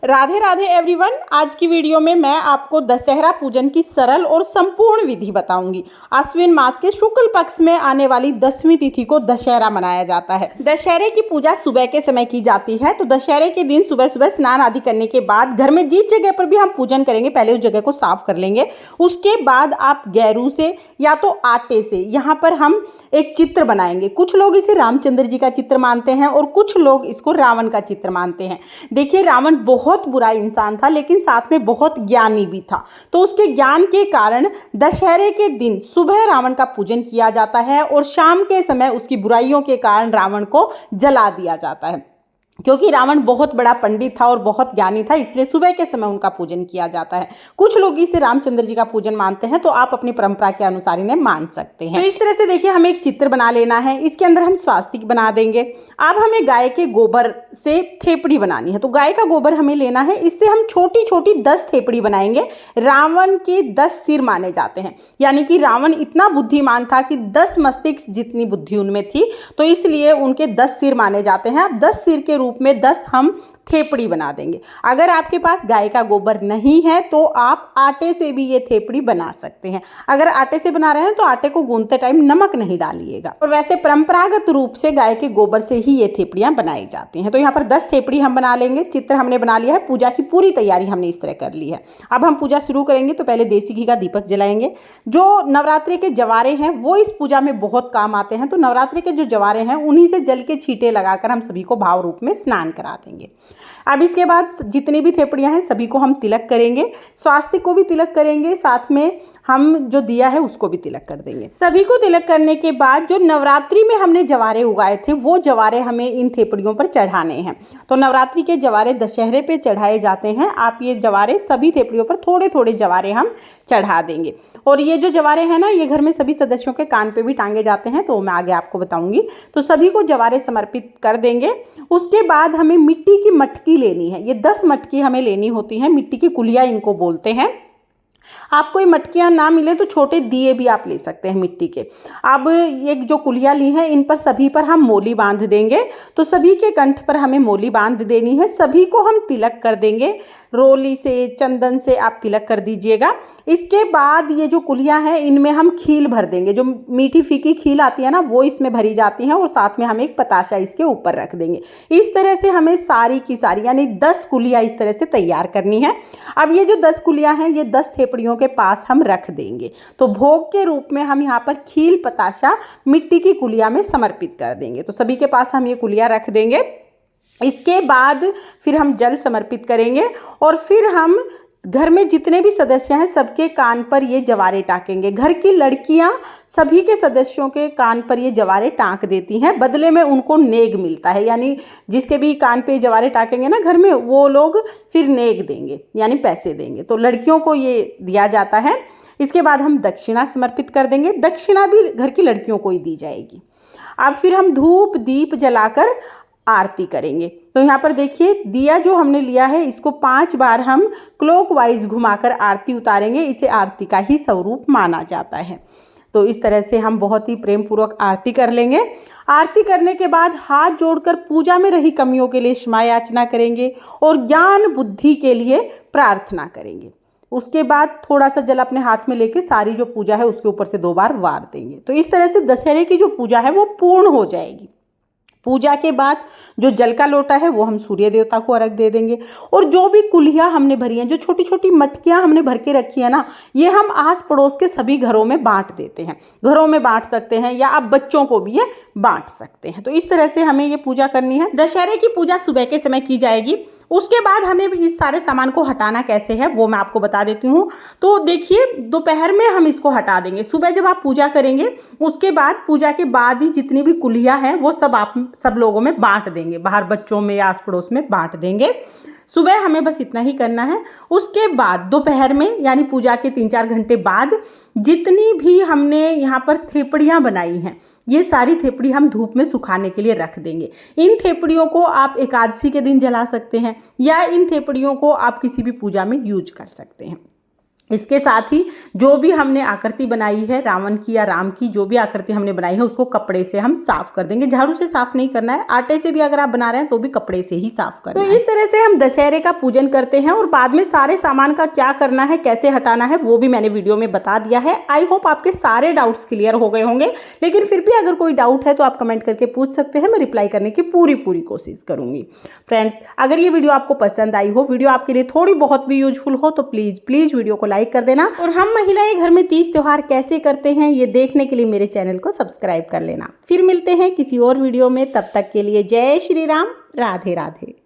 Radhe Radhe everyone. आज की video में मैं आपको दशहरा पूजन की सरल और संपूर्ण विधि बताऊंगी। आश्विन मास के शुक्ल पक्ष में आने वाली 10वीं तिथि को दशहरा मनाया जाता है। दशहरे की पूजा सुबह के समय की जाती है। तो दशहरे के दिन सुबह सुबह स्नान आदि करने के बाद घर में जिस जगह पर भी हम पूजन करेंगे पहले उस जगह को साफ कर लेंगे। उसके बाद आप गैरू से या तो आटे से यहाँ पर हम एक चित्र बनाएंगे। कुछ लोग इसे रामचंद्र जी का चित्र मानते हैं और कुछ लोग इसको रावण का चित्र मानते हैं। देखिए, रावण बहुत बुरा इंसान था लेकिन साथ में बहुत ज्ञानी भी था। तो उसके ज्ञान के कारण दशहरे के दिन सुबह रावण का पूजन किया जाता है और शाम के समय उसकी बुराइयों के कारण रावण को जला दिया जाता है। क्योंकि रावण बहुत बड़ा पंडित था और बहुत ज्ञानी था, इसलिए सुबह के समय उनका पूजन किया जाता है। कुछ लोग इसे रामचंद्र जी का पूजन मानते हैं, तो आप अपनी परंपरा के अनुसार इन्हें मान सकते हैं। तो इस तरह से देखिए, हमें एक चित्र बना लेना है। इसके अंदर हम स्वास्तिक बना देंगे। अब हमें गाय के गोबर से थेपड़ी बनानी है। तो गाय का गोबर हमें लेना है। इससे हम छोटी छोटी 10 थेपड़ी बनाएंगे। रावण के 10 सिर माने जाते हैं, यानी कि रावण इतना बुद्धिमान था कि 10 मस्तिष्क जितनी बुद्धि उनमें थी, तो इसलिए उनके 10 सिर माने जाते हैं। अब 10 सिर के रूप में 10 हम थेपड़ी बना देंगे। अगर आपके पास गाय का गोबर नहीं है तो आप आटे से भी ये थेपड़ी बना सकते हैं। अगर आटे से बना रहे हैं तो आटे को गूंथते टाइम नमक नहीं डालिएगा। और वैसे परंपरागत रूप से गाय के गोबर से ही ये थेपड़ियां बनाई जाती हैं। तो यहाँ पर 10 थेपड़ी हम बना लेंगे। चित्र हमने बना लिया है। पूजा की पूरी तैयारी हमने इस तरह कर ली है। अब हम पूजा शुरू करेंगे तो पहले देसी घी का दीपक जलाएंगे। जो नवरात्रि के जवारे हैं वो इस पूजा में बहुत काम आते हैं। तो नवरात्रि के जो जवारे हैं उन्हीं से जल के छींटे लगाकर हम सभी को भाव रूप में स्नान करा देंगे। अब इसके बाद जितनी भी थेपड़ियां हैं सभी को हम तिलक करेंगे। स्वास्तिक को भी तिलक करेंगे, साथ में हम जो दिया है उसको भी तिलक कर देंगे। सभी को तिलक करने के बाद जो नवरात्रि में हमने जवारे उगाए थे वो जवारे हमें इन थेपड़ियों पर चढ़ाने हैं। तो नवरात्रि के जवारे दशहरे पे चढ़ाए जाते हैं। आप ये जवारे सभी थेपड़ियों पर थोड़े थोड़े जवारे हम चढ़ा देंगे। और ये जो जवारे हैं ना, ये घर में सभी सदस्यों के कान पे भी टांगे जाते हैं, तो मैं आगे आपको बताऊंगी। तो सभी को जवारे समर्पित कर देंगे। उसके बाद हमें मिट्टी की मटकी लेनी है। ये 10 मटकी हमें लेनी होती है। मिट्टी की कुलिया इनको बोलते हैं। आपको ये मटकियाँ ना मिले तो छोटे दिए भी आप ले सकते हैं मिट्टी के। अब ये जो कुलिया ली है इन पर सभी पर हम मोली बांध देंगे। तो सभी के कंठ पर हमें मोली बांध देनी है। सभी को हम तिलक कर देंगे। रोली से, चंदन से आप तिलक कर दीजिएगा। इसके बाद ये जो कुलिया है इनमें हम खील भर देंगे। जो मीठी फीकी खील आती है ना वो इसमें भरी जाती है और साथ में हम एक पताशा इसके ऊपर रख देंगे। इस तरह से हमें सारी की सारी यानी 10 कुलिया इस तरह से तैयार करनी है। अब ये जो 10 कुलिया हैं ये 10 थेपड़ियों के पास हम रख देंगे। तो भोग के रूप में हम यहाँ पर खील पताशा मिट्टी की कुलिया में समर्पित कर देंगे। तो सभी के पास हम ये कुलिया रख देंगे। इसके बाद फिर हम जल समर्पित करेंगे और फिर हम घर में जितने भी सदस्य हैं सबके कान पर ये जवारे टाँकेंगे। घर की लड़कियां सभी के सदस्यों के कान पर ये जवारे टाँक देती हैं। बदले में उनको नेग मिलता है, यानी जिसके भी कान पे जवारे टाँकेंगे ना घर में, वो लोग फिर नेग देंगे यानी पैसे देंगे। तो लड़कियों को ये दिया जाता है। इसके बाद हम दक्षिणा समर्पित कर देंगे। दक्षिणा भी घर की लड़कियों को ही दी जाएगी। अब फिर हम धूप दीप जलाकर आरती करेंगे। तो यहाँ पर देखिए, दिया जो हमने लिया है इसको 5 बार हम क्लॉकवाइज घुमाकर आरती उतारेंगे। इसे आरती का ही स्वरूप माना जाता है। तो इस तरह से हम बहुत ही प्रेम पूर्वक आरती कर लेंगे। आरती करने के बाद हाथ जोड़कर पूजा में रही कमियों के लिए क्षमा याचना करेंगे और ज्ञान बुद्धि के लिए प्रार्थना करेंगे। उसके बाद थोड़ा सा जल अपने हाथ में लेके सारी जो पूजा है उसके ऊपर से 2 बार वार देंगे। तो इस तरह से दशहरे की जो पूजा है वो पूर्ण हो जाएगी। पूजा के बाद जो जल का लोटा है वो हम सूर्य देवता को अर्घ दे देंगे। और जो भी कुल्हियाँ हमने भरी हैं, जो छोटी छोटी मटकियाँ हमने भर के रखी है ना, ये हम आस पड़ोस के सभी घरों में बांट देते हैं। घरों में बांट सकते हैं या आप बच्चों को भी ये बांट सकते हैं। तो इस तरह से हमें ये पूजा करनी है। दशहरे की पूजा सुबह के समय की जाएगी। उसके बाद हमें इस सारे सामान को हटाना कैसे है वो मैं आपको बता देती हूँ। तो देखिए, दोपहर में हम इसको हटा देंगे। सुबह जब आप पूजा करेंगे उसके बाद पूजा के बाद ही जितनी भी कुलिया हैं वो सब आप सब लोगों में बांट देंगे। बाहर बच्चों में या आस पड़ोस में बांट देंगे। सुबह हमें बस इतना ही करना है। उसके बाद दोपहर में यानी पूजा के 3-4 घंटे बाद जितनी भी हमने यहाँ पर थेपड़ियाँ बनाई हैं ये सारी थेपड़ी हम धूप में सुखाने के लिए रख देंगे। इन थेपड़ियों को आप एकादशी के दिन जला सकते हैं या इन थेपड़ियों को आप किसी भी पूजा में यूज कर सकते हैं। इसके साथ ही जो भी हमने आकृति बनाई है रावण की या राम की, जो भी आकृति हमने बनाई है उसको कपड़े से हम साफ कर देंगे। झाड़ू से साफ नहीं करना है, आटे से भी अगर आप बना रहे हैं तो भी कपड़े से ही साफ करना है। तो इस तरह से हम दशहरे का पूजन करते हैं और बाद में सारे सामान का क्या करना है, कैसे हटाना है, वो भी मैंने वीडियो में बता दिया है। आई होप आपके सारे डाउट्स क्लियर हो गए होंगे, लेकिन फिर भी अगर कोई डाउट है तो आप कमेंट करके पूछ सकते हैं, मैं रिप्लाई करने की पूरी कोशिश करूंगी। फ्रेंड्स, अगर ये वीडियो आपको पसंद आई हो, वीडियो आपके लिए थोड़ी बहुत भी यूजफुल हो, तो प्लीज वीडियो को लाइक कर देना और हम महिलाएं घर में तीज त्योहार कैसे करते हैं ये देखने के लिए मेरे चैनल को सब्सक्राइब कर लेना। फिर मिलते हैं किसी और वीडियो में, तब तक के लिए जय श्री राम, राधे राधे।